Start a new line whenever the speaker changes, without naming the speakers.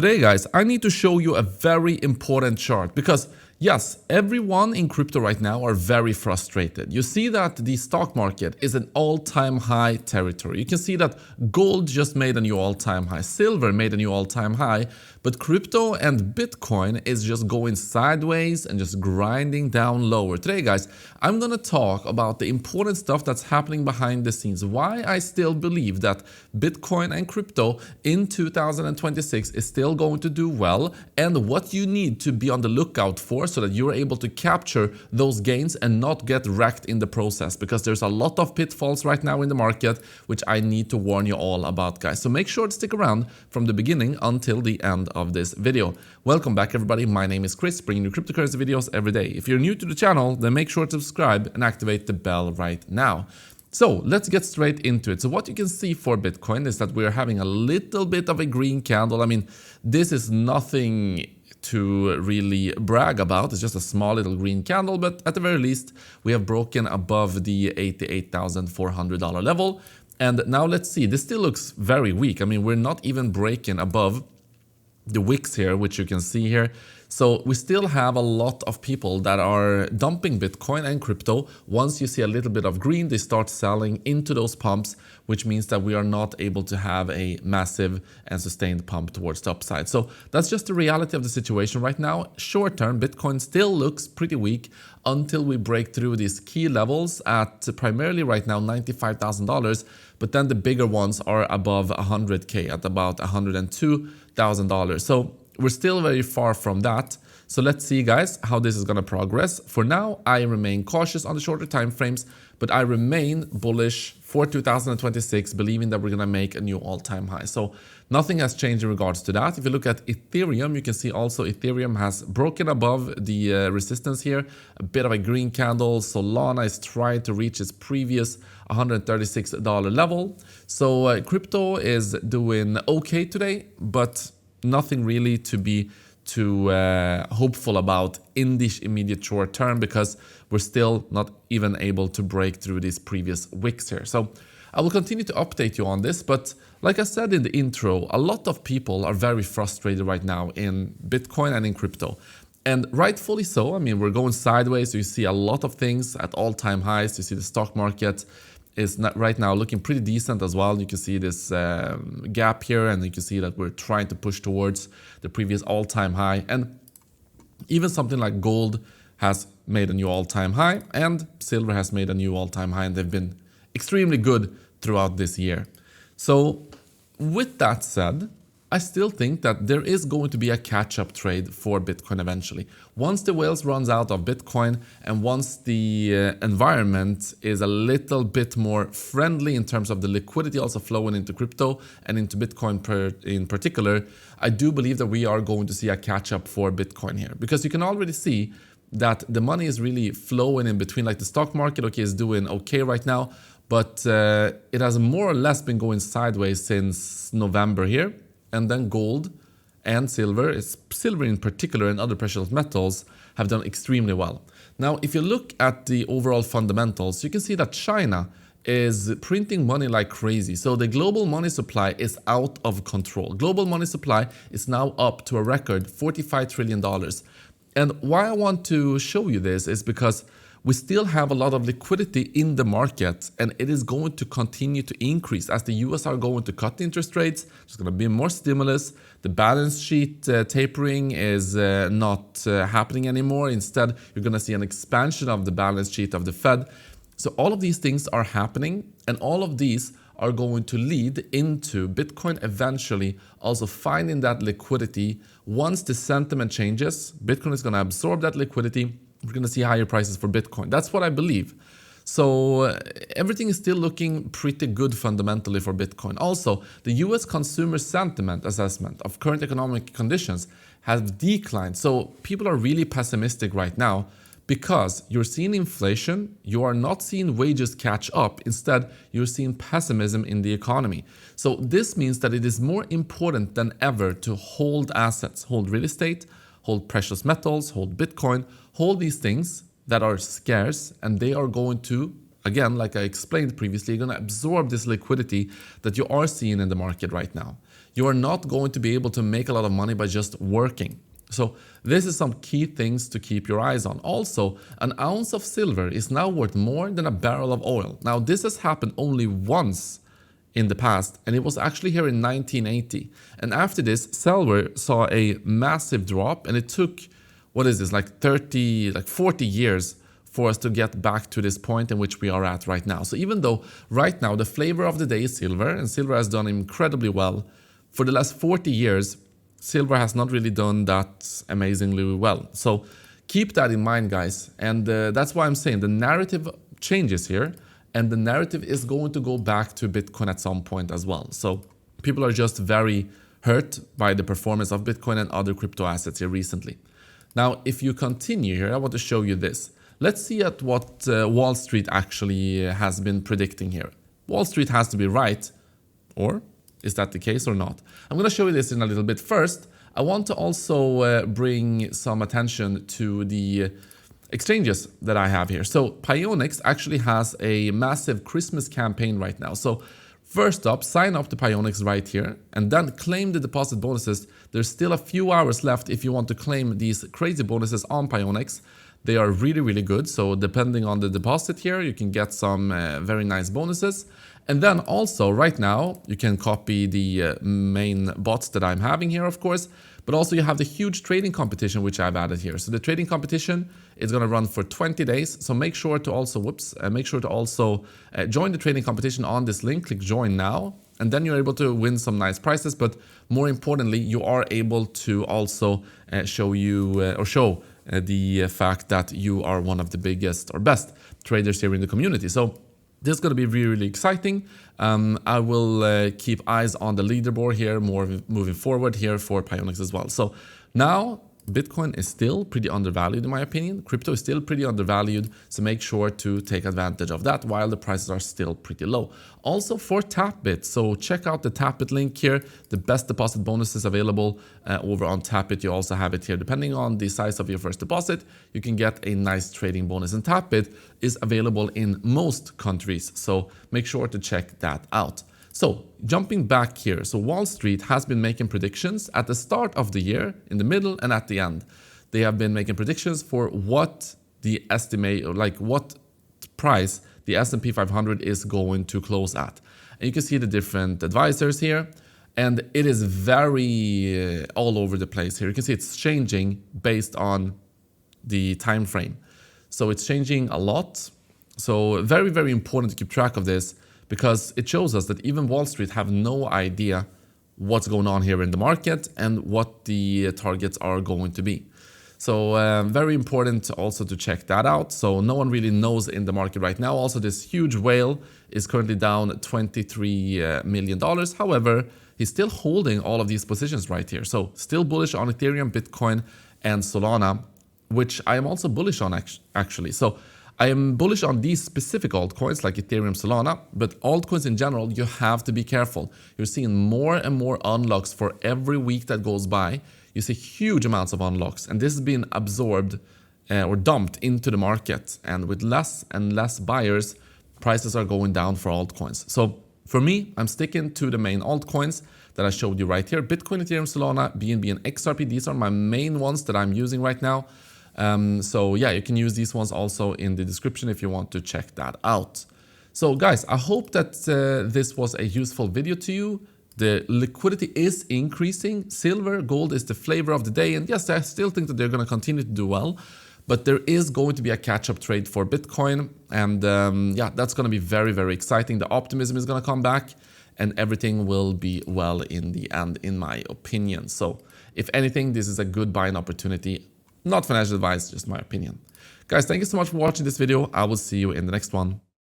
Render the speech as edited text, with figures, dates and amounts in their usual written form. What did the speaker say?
today, guys, I need to show you a very important chart because yes, everyone in crypto right now are very frustrated. You see that the stock market is an all-time high territory. You can see that gold just made a new all-time high, silver made a new all-time high, but crypto and Bitcoin is just going sideways and just grinding down lower. Today, guys, I'm gonna talk about the important stuff that's happening behind the scenes, why I still believe that Bitcoin and crypto in 2026 is still going to do well, and what you need to be on the lookout for so that you're able to capture those gains and not get wrecked in the process, because there's a lot of pitfalls right now in the market, which I need to warn you all about, guys. So make sure to stick around from the beginning until the end of this video. Welcome back, everybody. My name is Chris, bringing you cryptocurrency videos every day. If you're new to the channel, then make sure to subscribe and activate the bell right now. So let's get straight into it. So what you can see for Bitcoin is that we're having a little bit of a green candle. I mean, this is nothing to really brag about. It's just a small little green candle, but at the very least, we have broken above the $88,400 level. And now let's see, this still looks very weak. I mean, we're not even breaking above the wicks here, which you can see here. So we still have a lot of people that are dumping Bitcoin and crypto. Once you see a little bit of green, they start selling into those pumps, which means that we are not able to have a massive and sustained pump towards the upside. So that's just the reality of the situation right now. Short term, Bitcoin still looks pretty weak until we break through these key levels at primarily right now $95,000, but then the bigger ones are above 100K at about $102,000. So we're still very far from that. So let's see, guys, how this is going to progress. For now, I remain cautious on the shorter time frames, but I remain bullish for 2026, believing that we're going to make a new all-time high. So nothing has changed in regards to that. If you look at Ethereum, you can see also Ethereum has broken above the resistance here, a bit of a green candle. Solana is trying to reach its previous $136 level. So crypto is doing okay today, but nothing really to be too hopeful about in the immediate short term, because we're still not even able to break through these previous wicks here. So I will continue to update you on this, but like I said in the intro, a lot of people are very frustrated right now in Bitcoin and in crypto. And rightfully so. I mean, we're going sideways. So you see a lot of things at all-time highs. You see the stock market is not right now looking pretty decent as well. You can see this gap here, and you can see that we're trying to push towards the previous all-time high. And even something like gold has made a new all-time high, and silver has made a new all-time high, and they've been extremely good throughout this year. So with that said, I still think that there is going to be a catch-up trade for Bitcoin eventually. Once the whales runs out of Bitcoin, and once the environment is a little bit more friendly in terms of the liquidity also flowing into crypto and into Bitcoin in particular, I do believe that we are going to see a catch-up for Bitcoin here. Because you can already see that the money is really flowing in between. Like the stock market, okay, is doing okay right now, but it has more or less been going sideways since November here. And then gold and silver, silver in particular and other precious metals, have done extremely well. Now, if you look at the overall fundamentals, you can see that China is printing money like crazy. So the global money supply is out of control. Global money supply is now up to a record $45 trillion. And why I want to show you this is because we still have a lot of liquidity in the market, and it is going to continue to increase as the US are going to cut interest rates. There's going to be more stimulus. The balance sheet tapering is not happening anymore. Instead, you're going to see an expansion of the balance sheet of the Fed. So all of these things are happening, and all of these are going to lead into Bitcoin eventually also finding that liquidity. Once the sentiment changes, Bitcoin is going to absorb that liquidity. We're going to see higher prices for Bitcoin. That's what I believe. So everything is still looking pretty good fundamentally for Bitcoin. Also, the US consumer sentiment assessment of current economic conditions has declined. So people are really pessimistic right now because you're seeing inflation, you are not seeing wages catch up. Instead, you're seeing pessimism in the economy. So this means that it is more important than ever to hold assets, hold real estate, hold precious metals, hold Bitcoin, hold these things that are scarce, and they are going to, again, like I explained previously, you're going to absorb this liquidity that you are seeing in the market right now. you are not going to be able to make a lot of money by just working. So this is some key things to keep your eyes on. Also, an ounce of silver is now worth more than a barrel of oil. Now, this has happened only once in the past, and it was actually here in 1980. And after this, silver saw a massive drop, and it took, what is this, like 40 years for us to get back to this point in which we are at right now. So even though right now the flavor of the day is silver, and silver has done incredibly well, for the last 40 years, silver has not really done that amazingly well. So keep that in mind, guys. And that's why I'm saying the narrative changes here, and the narrative is going to go back to Bitcoin at some point as well. So people are just very hurt by the performance of Bitcoin and other crypto assets here recently. Now, if you continue here, I want to show you this. Let's see at what Wall Street actually has been predicting here. Wall Street has to be right, or is that the case or not? I'm going to show you this in a little bit. First, I want to also bring some attention to the exchanges that I have here. So Pionex actually has a massive Christmas campaign right now. So first up, sign up to Pionex right here and then claim the deposit bonuses. There's still a few hours left if you want to claim these crazy bonuses on Pionex. They are really, really good. So depending on the deposit here, you can get some very nice bonuses. And then also right now, you can copy the main bots that I'm having here, of course. But also you have the huge trading competition, which I've added here. So the trading competition is going to run for 20 days. So make sure to also, join the trading competition on this link. Click join now. And then you're able to win some nice prizes. But more importantly, you are able to also show the fact that you are one of the biggest or best traders here in the community. So this is going to be really, really exciting. I will keep eyes on the leaderboard here more moving forward here for Pionex as well. So now Bitcoin is still pretty undervalued in my opinion. Crypto is still pretty undervalued. So make sure to take advantage of that while the prices are still pretty low. Also for Tapbit. So check out the Tapbit link here. The best deposit bonuses available over on Tapbit. You also have it here. Depending on the size of your first deposit, you can get a nice trading bonus. And Tapbit is available in most countries. So make sure to check that out. So jumping back here, so Wall Street has been making predictions at the start of the year, in the middle and at the end. They have been making predictions for what the estimate, or like what price the S&P 500 is going to close at. And you can see the different advisors here, and it is very all over the place here. You can see it's changing based on the time frame. So it's changing a lot. So very, very important to keep track of this, because it shows us that even Wall Street have no idea what's going on here in the market and what the targets are going to be. So very important also to check that out. So no one really knows in the market right now. Also, this huge whale is currently down $23 million. However, he's still holding all of these positions right here. So still bullish on Ethereum, Bitcoin, and Solana, which I am also bullish on actually. So I am bullish on these specific altcoins like Ethereum, Solana, but altcoins in general, you have to be careful. You're seeing more and more unlocks for every week that goes by. You see huge amounts of unlocks, and this has been absorbed or dumped into the market. And with less and less buyers, prices are going down for altcoins. So for me, I'm sticking to the main altcoins that I showed you right here. Bitcoin, Ethereum, Solana, BNB, and XRP. These are my main ones that I'm using right now. So yeah, you can use these ones also in the description if you want to check that out. So guys, I hope that this was a useful video to you. The liquidity is increasing. Silver, gold is the flavor of the day. And yes, I still think that they're going to continue to do well. But there is going to be a catch-up trade for Bitcoin. And yeah, that's going to be very, very exciting. The optimism is going to come back and everything will be well in the end, in my opinion. So if anything, this is a good buying opportunity. Not financial advice, just my opinion. Guys, thank you so much for watching this video. I will see you in the next one.